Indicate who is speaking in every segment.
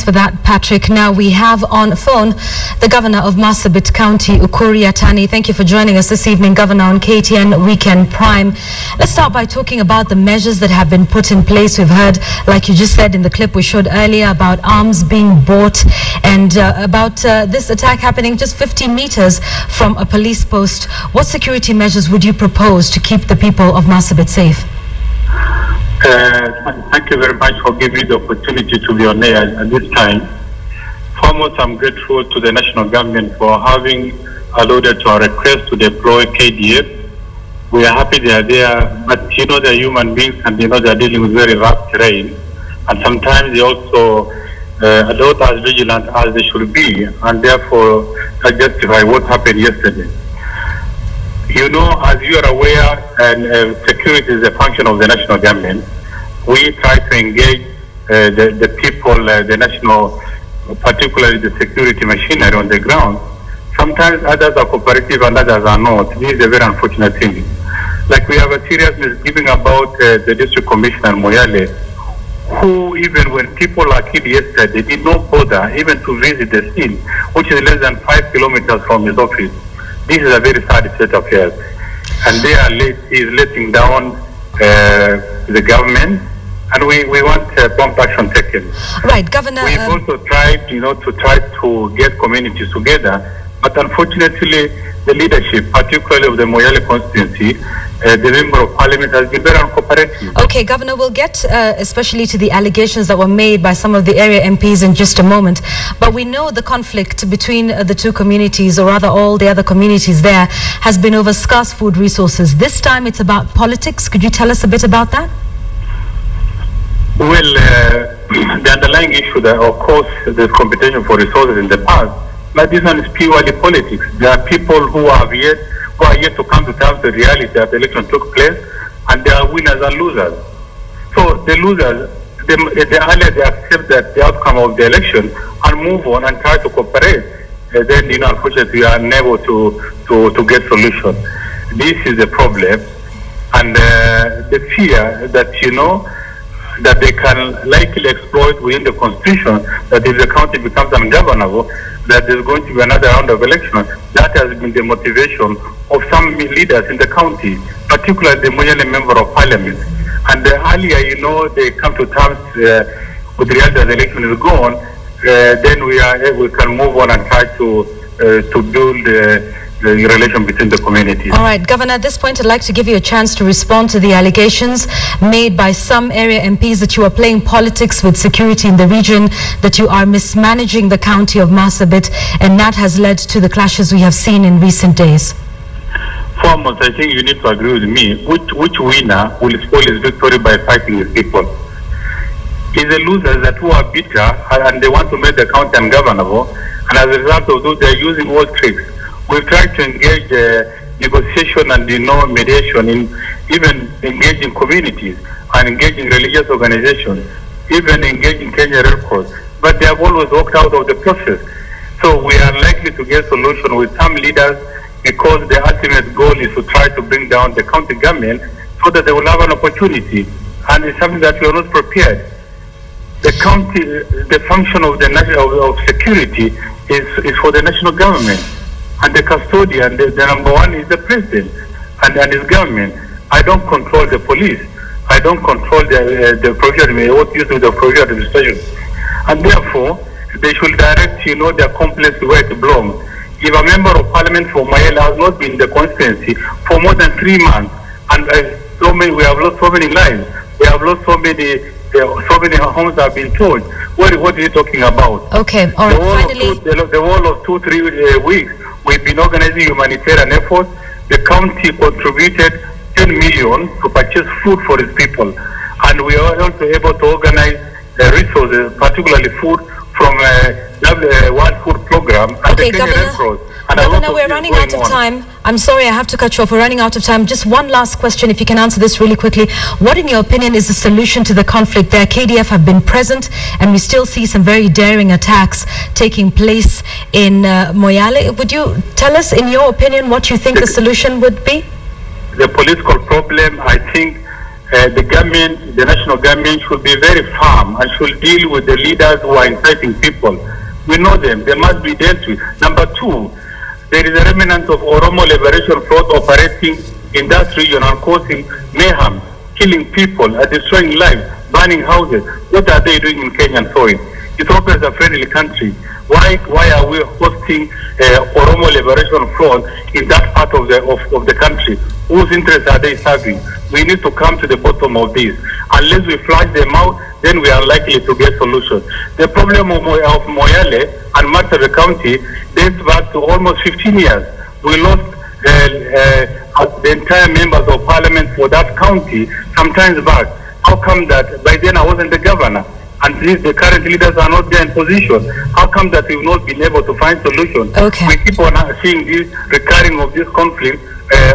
Speaker 1: For that, Patrick. Now we have on phone the Governor of Marsabit County, Ukur Yatani. Thank you for joining us this evening, Governor, on KTN Weekend Prime. Let's start by talking about the measures that have been put in place. We've heard, like you just said in the clip we showed earlier, about arms being bought and about this attack happening just 15 meters from a police post. What security measures would you propose to keep the people of Marsabit safe?
Speaker 2: Thank you very much for giving me the opportunity to be on air at this time. Foremost, I'm grateful to the national government for having alluded to our request to deploy KDF. We are happy they are there, but you know they're human beings and you know they're dealing with very rough terrain. And sometimes they also are not as vigilant as they should be, and therefore that justify what happened yesterday. You know, as you are aware, and security is a function of the national government. We try to engage the people, the national, particularly the security machinery on the ground. Sometimes others are cooperative and others are not. This is a very unfortunate thing. Like we have a serious misgiving about the district commissioner Moyale, who even when people are killed yesterday, did not bother even to visit the scene, which is less than 5 kilometers from his office. This is a very sad state of affairs, and they are letting down the government, and we want prompt action taken.
Speaker 1: Right, Governor.
Speaker 2: We've also tried, to get communities together, but unfortunately, the leadership, particularly of the Moyale constituency, the member of parliament has been very uncooperative.
Speaker 1: Okay, Governor, we'll get especially to the allegations that were made by some of the area MPs in just a moment. But we know the conflict between the two communities, or rather all the other communities there, has been over scarce food resources. This time it's about politics. Could you tell us a bit about that?
Speaker 2: Well, the underlying issue that, of course, there's competition for resources in the past, but this one is purely politics. There are people who are yet to come to terms with reality that the election took place, and there are winners and losers. So the losers, the earlier they accept that the outcome of the election and move on and try to cooperate, then unfortunately we are unable to get solution. This is the problem, and the fear that that they can likely exploit within the constitution, that if the county becomes ungovernable, that there's going to be another round of election. That has been the motivation of some leaders in the county, particularly the Moyale member of parliament. And the earlier, they come to terms with the reality that the election is gone, then we can move on and try to build the relation between the communities.
Speaker 1: All right, Governor, at this point I'd like to give you a chance to respond to the allegations made by some area MPs that you are playing politics with security in the region, that you are mismanaging the county of Marsabit, and that has led to the clashes we have seen in recent days.
Speaker 2: Foremost, I think you need to agree with me. Which winner will spoil his victory by fighting his people? It's the losers that who are bitter and they want to make the county ungovernable, and as a result of those, they're using all tricks. We've tried to engage negotiation and mediation, in even engaging communities and engaging religious organizations, even engaging Kenya Red Cross, but they have always walked out of the process. So we are likely to get solution with some leaders, because the ultimate goal is to try to bring down the county government so that they will have an opportunity, and it's something that we are not prepared. The county, the function of the of security is for the national government. And the custodian, the number one is the president and his government. I don't control the police. I don't control the provincial, what used to the provincial administration. And therefore, they should direct, their complaints where it belongs. If a member of parliament for Moyale has not been in the constituency for more than 3 months, and we have lost so many lives, we have lost so many homes have been torn. What are you talking about?
Speaker 1: Okay, all right, finally.
Speaker 2: The whole of 2-3 weeks, we've been organizing humanitarian efforts. The county contributed 10 million to purchase food for its people. And we are also able to organize resources, particularly food, from World Food Program and the Kenya Red Cross.
Speaker 1: Governor, we're running out of time. I'm sorry, I have to cut you off. We're running out of time. Just one last question, if you can answer this really quickly. What, in your opinion, is the solution to the conflict there? KDF have been present, and we still see some very daring attacks taking place in Moyale. Would you tell us, in your opinion, what you think the solution would be?
Speaker 2: The political problem, I think, the national government should be very firm and should deal with the leaders who are inciting people. We know them. They must be dealt with. Number two, there is a remnant of Oromo Liberation Front operating in that region and causing mayhem, killing people, destroying lives, burning houses. What are they doing in Kenyan soil? Ethiopia is a friendly country. Why are we hosting Oromo Liberation Front in that part of the country? Whose interests are they serving? We need to come to the bottom of this. Unless we flush them out, then we are likely to get solutions. The problem of Moyale and Marsabit County dates back to almost 15 years. We lost the entire members of parliament for that county some time back. How come that by then I wasn't the governor? And the current leaders are not there in position. How come that we've not been able to find solutions?
Speaker 1: Okay.
Speaker 2: We keep on seeing this recurring of this conflict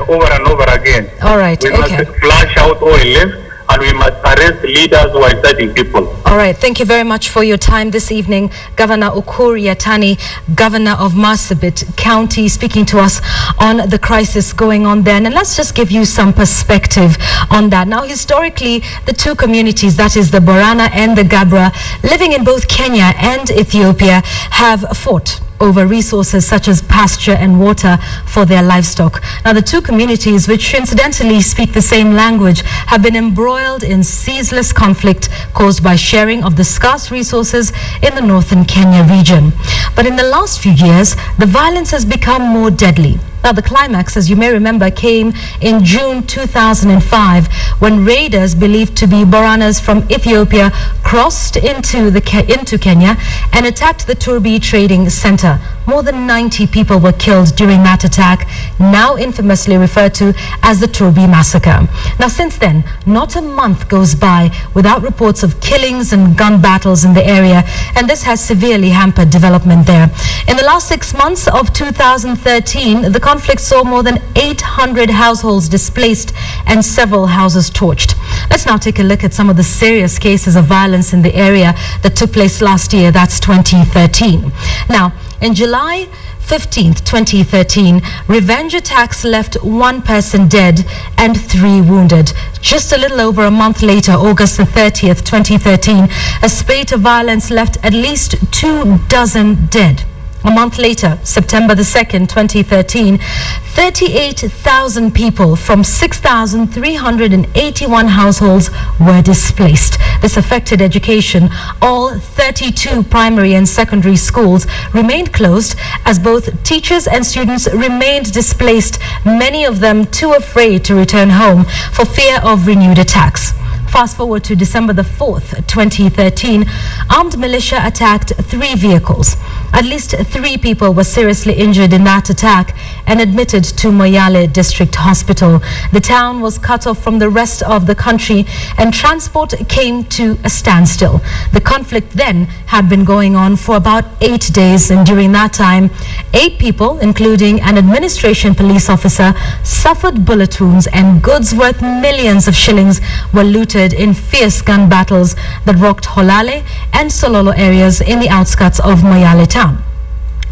Speaker 2: over and over again.
Speaker 1: All right.
Speaker 2: We must flush out all left, and we must arrest leaders who are inciting people.
Speaker 1: All right. Thank you very much for your time this evening, Governor Ukur Yatani, Governor of Marsabit County, speaking to us on the crisis going on there. And let's just give you some perspective on that. Now, historically, the two communities, that is the Borana and the Gabra, living in both Kenya and Ethiopia, have fought over resources such as pasture and water for their livestock. Now, the two communities, which incidentally speak the same language, have been embroiled in ceaseless conflict caused by sharing of the scarce resources in the northern Kenya region. But in the last few years, the violence has become more deadly. Now, the climax, as you may remember, came in June 2005 when raiders believed to be Boranas from Ethiopia crossed into Kenya and attacked the Turbi Trading Center. More than 90 people were killed during that attack, now infamously referred to as the Turbi Massacre. Now, since then, not a month goes by without reports of killings and gun battles in the area, and this has severely hampered development there. In the last 6 months of 2013, the conflict saw more than 800 households displaced and several houses torched. Let's now take a look at some of the serious cases of violence in the area that took place last year. That's 2013. Now, in July 15th, 2013, revenge attacks left 1 person dead and 3 wounded. Just a little over a month later, August the 30th, 2013, a spate of violence left at least 24 dead. A month later, September the 2nd, 2013, 38,000 people from 6,381 households were displaced. This affected education. All 32 primary and secondary schools remained closed as both teachers and students remained displaced, many of them too afraid to return home for fear of renewed attacks. Fast forward to December the 4th, 2013, armed militia attacked 3 vehicles. At least 3 people were seriously injured in that attack and admitted to Moyale District Hospital. The town was cut off from the rest of the country and transport came to a standstill. The conflict then had been going on for about 8 days, and during that time, 8 people, including an administration police officer, suffered bullet wounds and goods worth millions of shillings were looted in fierce gun battles that rocked Holale and Sololo areas in the outskirts of Moyale town.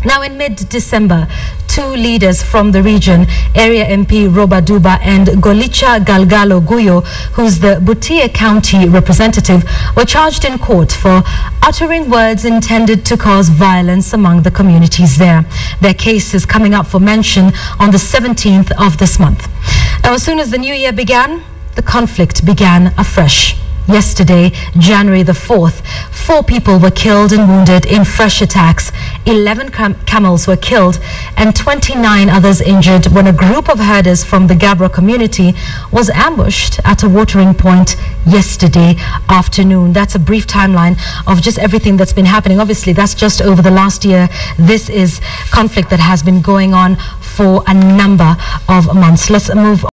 Speaker 1: Now, in mid-December, 2 leaders from the region, Area MP Roba Duba and Golicha Galgalo Guyo, who's the Butia County representative, were charged in court for uttering words intended to cause violence among the communities there. Their case is coming up for mention on the 17th of this month. Now, as soon as the new year began, the conflict began afresh. Yesterday, January the 4th, 4 people were killed and wounded in fresh attacks. 11 camels were killed and 29 others injured when a group of herders from the Gabra community was ambushed at a watering point yesterday afternoon. That's a brief timeline of just everything that's been happening. Obviously, that's just over the last year. This is conflict that has been going on for a number of months. Let's move on.